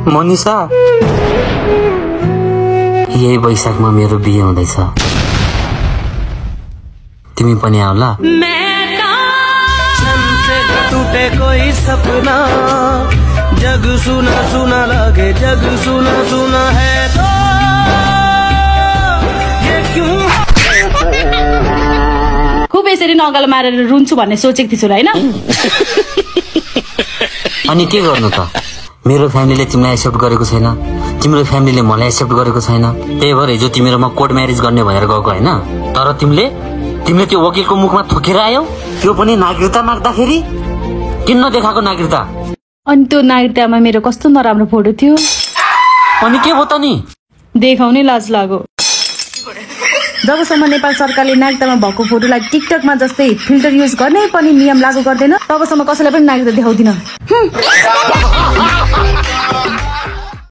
मनिषा, यही वैशाखमा मेरो बिहे हुँदैछ, तिमी पनि आउला? टूटे कोई सपना, जग सुना सुना लगे, जग सुना सुना है तो ये क्यों? खुब यसरी नगल मारेर रुन्छु भन्ने सोचेको थिछु र हैन? अनि के गर्नु त? मेरो फ्यामिलीले तिमीलाई एक्सेप्ट गरेको छैन, तिम्रो फ्यामिलीले मलाई एक्सेप्ट गरेको छैन। त्यही भएर हिजो तिमीरोमा कोर्ट म्यारेज गर्ने भनेर गएको हैन? तर तिमीले त्यो वकिलको मुखमा थोकेर आयौ, त्यो पनि नागरिकता माग्दाखेरि। किन नदेखाएको नागरिकता? अनि त्यो नागरिकतामा मेरो कस्तो नराम्रो फोटो थियो। अनि के हो त नि? देखाउनै लाज लाग्यो। जबसम्म नेपाल सरकारले नागरिकतामा भएको फोटोलाई टिकटकमा जस्तै फिल्टर युज गर्ने पनि नियम लागू गर्दैन, तबसम्म कसैलाई पनि नागरिकता देखाउँदिन।